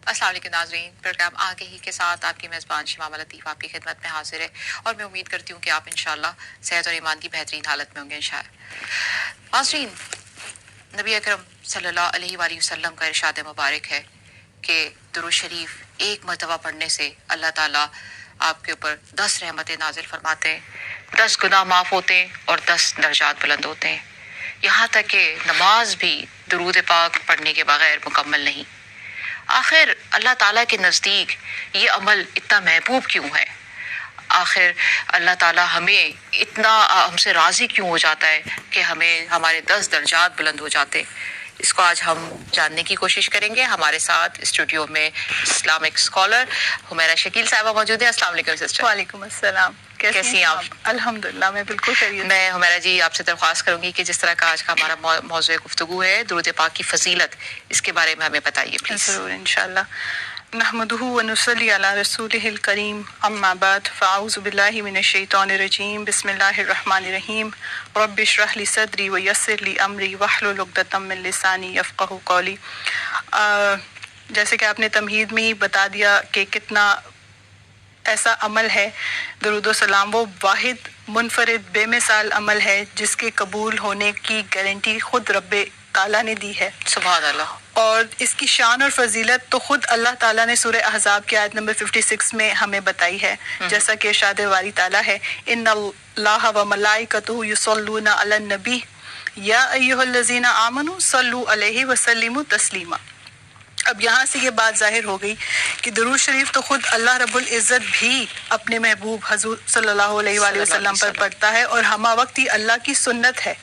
السلام علیکم ناظرین، پروگرام آگے ہی کے ساتھ آپ کی میزبان شمامہ لطیف آپ کی خدمت میں حاضر ہے، اور میں امید کرتی ہوں کہ آپ انشاءاللہ صحت اور ایمان کی بہترین حالت میں ہوں گے انشاءاللہ۔ ناظرین، نبی اکرم صلی اللہ علیہ وآلہ وسلم کا ارشاد مبارک ہے کہ درود شریف ایک مرتبہ پڑھنے سے اللہ تعالیٰ آپ کے اوپر 10 رحمتیں نازل فرماتے ہیں، 10 گناہ معاف ہوتے ہیں اور 10 درجات بلند ہوتے ہیں۔ یہاں تک کہ نماز بھی درود پاک پڑھنے کے بغیر مکمل نہیں۔ آخر اللہ تعالیٰ کے نزدیک یہ عمل اتنا محبوب کیوں ہے؟ آخر اللہ تعالیٰ ہمیں اتنا ہم سے راضی کیوں ہو جاتا ہے کہ ہمیں ہمارے 10 درجات بلند ہو جاتے ہیں؟ اس کو آج ہم جاننے کی کوشش کریں گے۔ ہمارے ساتھ اسٹوڈیو میں اسلامک اسکالر حمیرہ شکیل صاحبہ موجود ہیں۔ السلام علیکم سسٹر۔ وعلیکم السلام، کیسی ہیں آپ؟ الحمدللہ میں بالکل خیریت۔ میں حمیرہ جی آپ سے درخواست کروں گی کہ جس طرح کا آج کا ہمارا موضوع گفتگو ہے درود پاک کی فضیلت، اس کے بارے میں ہمیں بتائیے پلیز۔ ضرور انشاءاللہ۔ نحمدہ ونصلی علی رسولہ الکریم، اما بعد فاعوذ باللہ من الشیطان الرجیم، بسم اللہ الرحمن الرحیم، رب اشرح لی صدری ویسر لی امری واحلل عقدۃ من لسانی یفقہوا قولی۔ جیسے کہ آپ نے تمہید میں ہی بتا دیا کہ کتنا ایسا عمل ہے درود و سلام، وہ واحد منفرد بے مثال عمل ہے جس کے قبول ہونے کی گارنٹی خود رب تعالیٰ نے دی ہے۔ سبحان اللہ۔ اور اس کی شان اور فضیلت تو خود اللہ تعالیٰ نے سورہ احزاب کی آیت نمبر 56 میں ہمیں بتائی ہے، جیسا کہ ارشاد باری تعالیٰ ہے، ان اللہ و ملائکتہ یصلون علی النبی یا ایھا الذین آمنوا صلوا علیہ وسلموا تسلیما۔ اب یہاں سے یہ بات ظاہر ہو گئی کہ درود شریف تو خود اللہ رب العزت بھی اپنے محبوب حضور صلی اللہ علیہ وآلہ وسلم پر پڑھتا ہے، اور ہمہ وقت ہی اللہ کی سنت ہے۔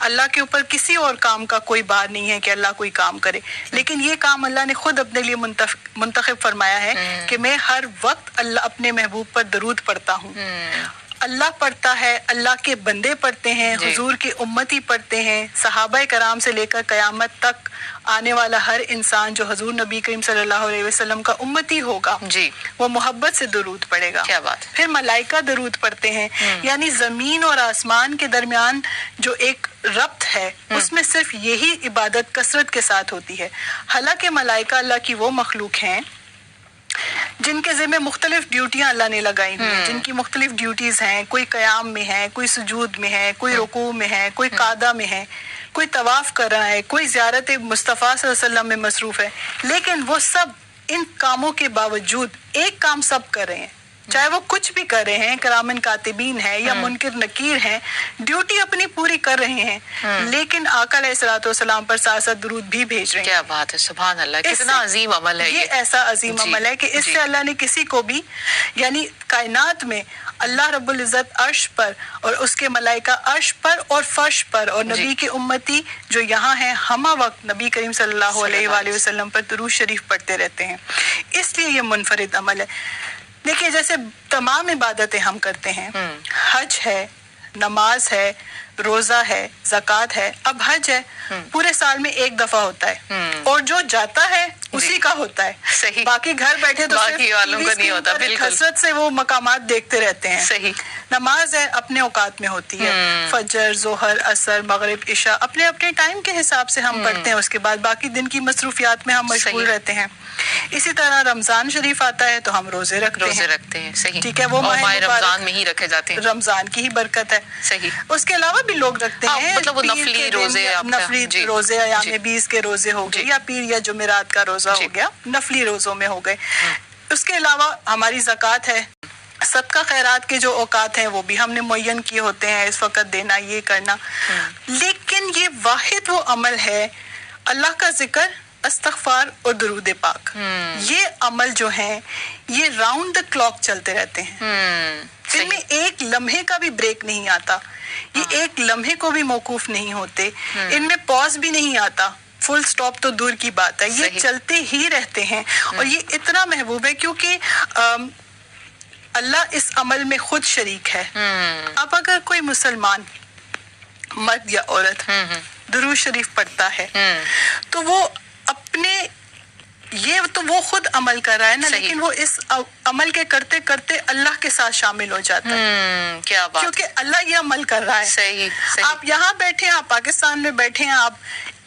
اللہ کے اوپر کسی اور کام کا کوئی بار نہیں ہے کہ اللہ کوئی کام کرے، لیکن یہ کام اللہ نے خود اپنے لیے منتخب فرمایا ہے کہ میں ہر وقت اللہ اپنے محبوب پر درود پڑھتا ہوں۔ اللہ پڑھتا ہے، اللہ کے بندے پڑھتے ہیں، حضور کے امتی پڑھتے ہیں، صحابہ کرام سے لے کر قیامت تک آنے والا ہر انسان جو حضور نبی کریم صلی اللہ علیہ وسلم کا امتی ہوگا وہ محبت سے درود پڑھے گا۔ کیا بات۔ پھر ملائکہ درود پڑھتے ہیں، یعنی زمین اور آسمان کے درمیان جو ایک ربط ہے اس میں صرف یہی عبادت کثرت کے ساتھ ہوتی ہے۔ حالانکہ ملائکہ اللہ کی وہ مخلوق ہیں جن کے ذمہ مختلف ڈیوٹیاں اللہ نے لگائی ہوئی ہیں، جن کی مختلف ڈیوٹیز ہیں، کوئی قیام میں ہے، کوئی سجود میں ہے، کوئی رکوع میں ہے، کوئی قعدہ میں ہے، کوئی طواف کر رہا ہے، کوئی زیارت مصطفیٰ صلی اللہ علیہ وسلم میں مصروف ہے، لیکن وہ سب ان کاموں کے باوجود ایک کام سب کر رہے ہیں، چاہے وہ کچھ بھی کر رہے ہیں، کرامن کاتبین ہیں یا منکر نکیر ہیں، ڈیوٹی اپنی پوری کر رہے ہیں، لیکن آقا علیہ الصلوۃ والسلام پر ساتھ ساتھ درود بھی بھیج رہے ہیں۔ کیا بات ہے، سبحان اللہ، کتنا عظیم عمل ہے یہ ایسا عظیم عمل ہے کہ اس سے اللہ نے کسی کو بھی، یعنی کائنات میں اللہ رب العزت عرش پر اور اس کے ملائکہ عرش پر اور فرش پر، اور نبی کے امتی جو یہاں ہیں ہمہ وقت نبی کریم صلی اللہ علیہ وآلہ وسلم پر درود شریف پڑھتے رہتے ہیں، اس لیے یہ منفرد عمل ہے۔ دیکھیے جیسے تمام عبادتیں ہم کرتے ہیں، حج ہے، نماز ہے، روزہ ہے، زکوٰۃ ہے، اب حج ہے پورے سال میں ایک دفعہ ہوتا ہے، اور جو جاتا ہے اسی کا ہوتا ہے، صحیح، باقی گھر بیٹھے تو باقی والوں کا نہیں ہوتا، بالکل حسرت سے وہ مقامات دیکھتے رہتے ہیں۔ صحیح۔ نماز ہے اپنے اوقات میں ہوتی ہے، فجر، ظہر، عصر، مغرب، عشاء اپنے اپنے ٹائم کے حساب سے ہم پڑھتے ہیں، اس کے بعد باقی دن کی مصروفیات میں ہم مشغول رہتے ہیں۔ اسی طرح رمضان شریف آتا ہے تو ہم روزے رکھتے ہیں، صحیح، ٹھیک ہے، وہ ماہ رمضان میں ہی رکھے جاتے ہیں، رمضان کی ہی برکت ہے، صحیح۔ اس کے علاوہ بھی لوگ رکھتے ہیں، مطلب وہ نفلی روزے، نفلی روزے ایام 20 کے روزے ہو گئے، یا پیر یا جمعرات کا روزہ ہو گیا، نفلی روزوں میں ہو گئے۔ اس کے علاوہ ہماری زکوٰۃ ہے، صدقہ خیرات کے جو اوقات ہیں وہ بھی ہم نے معین کیے ہوتے ہیں، اس وقت دینا، یہ کرنا، لیکن یہ واحد وہ عمل ہے اللہ کا ذکر، استغفار اور درود پاک، یہ عمل جو ہیں یہ راؤنڈ دا کلاک چلتے رہتے ہیں، ان میں ایک لمحے کا بھی بریک نہیں آتا، یہ ایک لمحے کو بھی موقوف نہیں ہوتے، ان میں پاز بھی نہیں آتا، فل سٹاپ تو دور کی بات ہے، یہ چلتے ہی رہتے ہیں، اور یہ اتنا محبوب ہے کیونکہ اللہ اس عمل میں خود شریک ہے۔ اب اگر کوئی مسلمان مرد یا عورت درود شریف پڑھتا ہے تو وہ اپنے یہ تو وہ خود عمل کر رہا ہے نا، لیکن وہ اس عمل کے کرتے کرتے اللہ کے ساتھ شامل ہو جاتا ہے، کیا بات، کیونکہ اللہ یہ عمل کر رہا ہے۔ صحیح۔ آپ یہاں بیٹھے ہیں، آپ پاکستان میں بیٹھے ہیں، آپ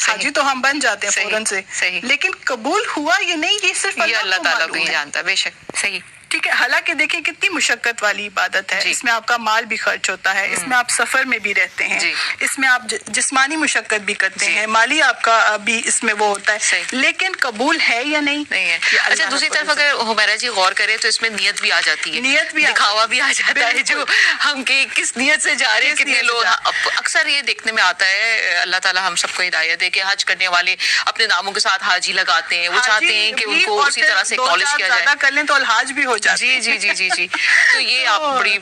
حاجی تو ہم بن جاتے ہیں صحیح، فوراً سے، صحیح. لیکن قبول ہوا یہ نہیں، یہ صرف یہ اللہ کو تعالیٰ کو معلوم ہی ہے. جانتا ہے. بے شک صحیح. ٹھیک ہے. حالانکہ دیکھیں کتنی مشقت والی عبادت ہے. جی. اس میں آپ کا مال بھی خرچ ہوتا ہے، اس میں آپ سفر میں بھی رہتے ہیں، جی. اس میں آپ جسمانی مشقت بھی کرتے جی. ہیں، مالی آپ کا بھی اس میں وہ ہوتا ہے. صحیح. لیکن قبول ہے یا نہیں نہیں ہے. یہ اللہ اچھا دوسری رب طرف العزت. اگر حمیرہ جی غور کریں تو اس میں نیت بھی آ جاتی ہے، نیت بھی دکھاوا بھی آ جاتا ہے، بالکل. جو ہم کس نیت سے جا رہے ہیں. کس کتنے نیت سے لوگ جا اکثر یہ دیکھنے میں آتا ہے، اللہ تعالیٰ ہم سب کو ہدایت دے کہ حج کرنے والے اپنے ناموں کے ساتھ حاجی لگاتے ہیں، وہ چاہتے ہیں کہ ان کو اسی طرح سے اکنالج کیا جائے. زیادہ کر لیں تو الحاج بھی ہو جاتے جی ہیں. جی جی جی جی. تو یہ آپ بڑی